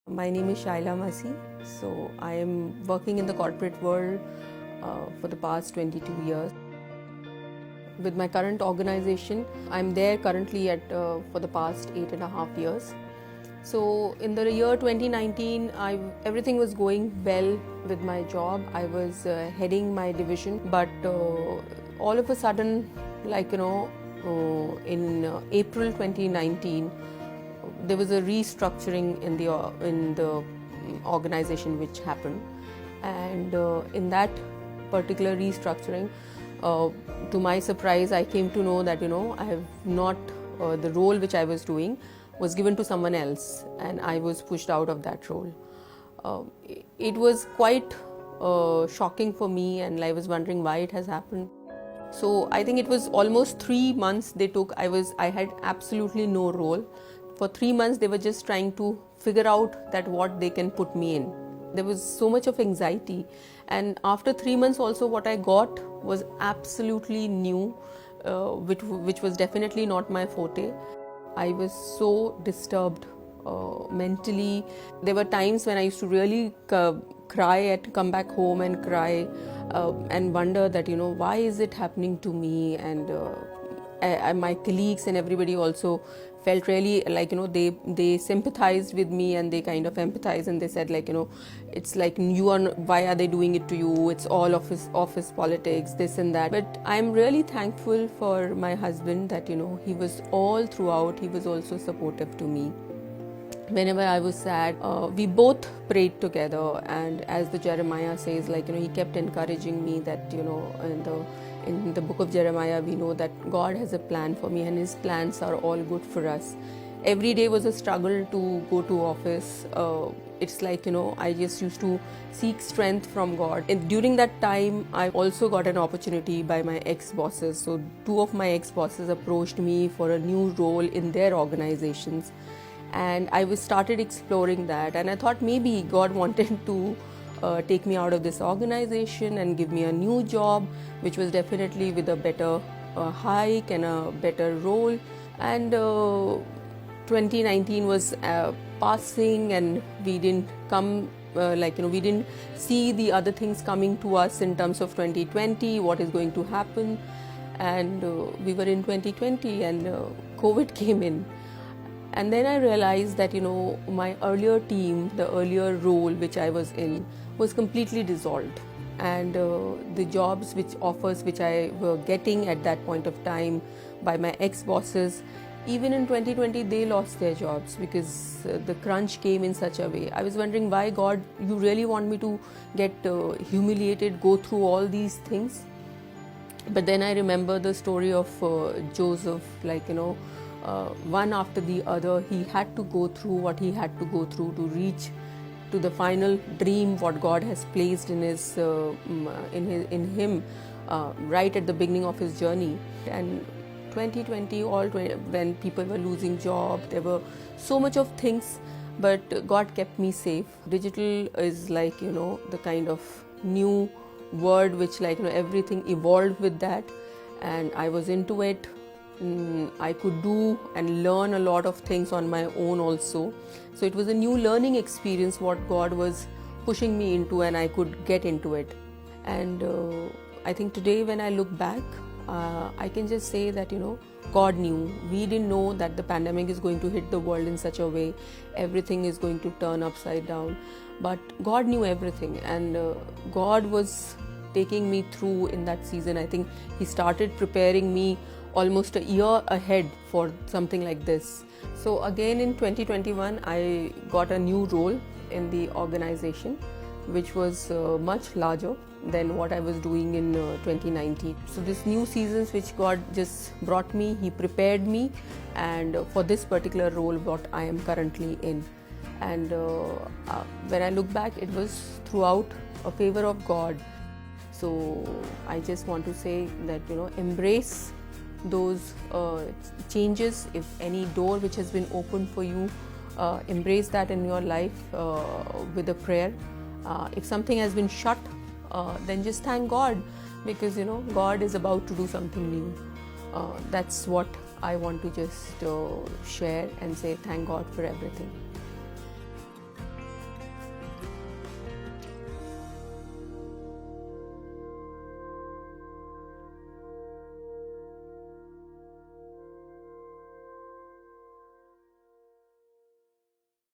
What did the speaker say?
My name is Shaila Masi. So I am working in the corporate world for the past 22 years. With my current organization, I'm there currently for the past 8.5 years. So in the year 2019, everything was going well with my job. I was heading my division, but all of a sudden, in April 2019, there was a restructuring in the organization which happened, and in that particular restructuring, to my surprise, I came to know that I have not the role which I was doing was given to someone else, and I was pushed out of that role. It was quite shocking for me, and I was wondering why it has happened. So I think it was almost 3 months they took. I had absolutely no role. For 3 months they were just trying to figure out that what they can put me in. There was so much of anxiety, and after 3 months also what I got was absolutely new, which was definitely not my forte. I was so disturbed mentally. There were times when I used to really cry and come back home and cry and wonder that why is it happening to me, and my colleagues and everybody also felt really they sympathized with me, and they kind of empathized, and they said it's like why are they doing it to you, it's all office politics, this and that. But I'm really thankful for my husband that he was all throughout, he was also supportive to me. Whenever I was sad, we both prayed together, and as the Jeremiah says, he kept encouraging me that in the book of Jeremiah we know that God has a plan for me, and his plans are all good for us. Every day was a struggle to go to office. It's I just used to seek strength from God. And during that time, I also got an opportunity by my ex-bosses. So 2 of my ex-bosses approached me for a new role in their organizations, and I started exploring that, and I thought maybe God wanted to take me out of this organization and give me a new job, which was definitely with a better hike and a better role. And 2019 was passing, and we didn't come we didn't see the other things coming to us in terms of 2020, what is going to happen. And we were in 2020, and COVID came in. And then I realized that my earlier team, the earlier role which I was in, was completely dissolved, and the jobs which I were getting at that point of time by my ex-bosses, even in 2020 they lost their jobs because the crunch came in such a way. I was wondering, why God, you really want me to get humiliated, go through all these things? But then I remember the story of Joseph, one after the other, he had to go through what he had to go through to reach to the final dream what God has placed in him right at the beginning of his journey. And 2020, when people were losing jobs, there were so much of things, but God kept me safe. Digital is the kind of new word which everything evolved with that, and I was into it. I could do and learn a lot of things on my own also. So it was a new learning experience what God was pushing me into, and I could get into it. And I think today when I look back, I can just say that God knew. We didn't know that the pandemic is going to hit the world in such a way, everything is going to turn upside down. But God knew everything, and God was taking me through in that season. I think he started preparing me almost a year ahead for something like this. So again in 2021 I got a new role in the organization, which was much larger than what I was doing in 2019. So this new seasons which God just brought me, he prepared me, and for this particular role what I am currently in. And when I look back, it was throughout a favor of God. So I just want to say that embrace those changes. If any door which has been opened for you, embrace that in your life with a prayer. If something has been shut, then just thank God, because God is about to do something new. That's what I want to just share and say thank God for everything.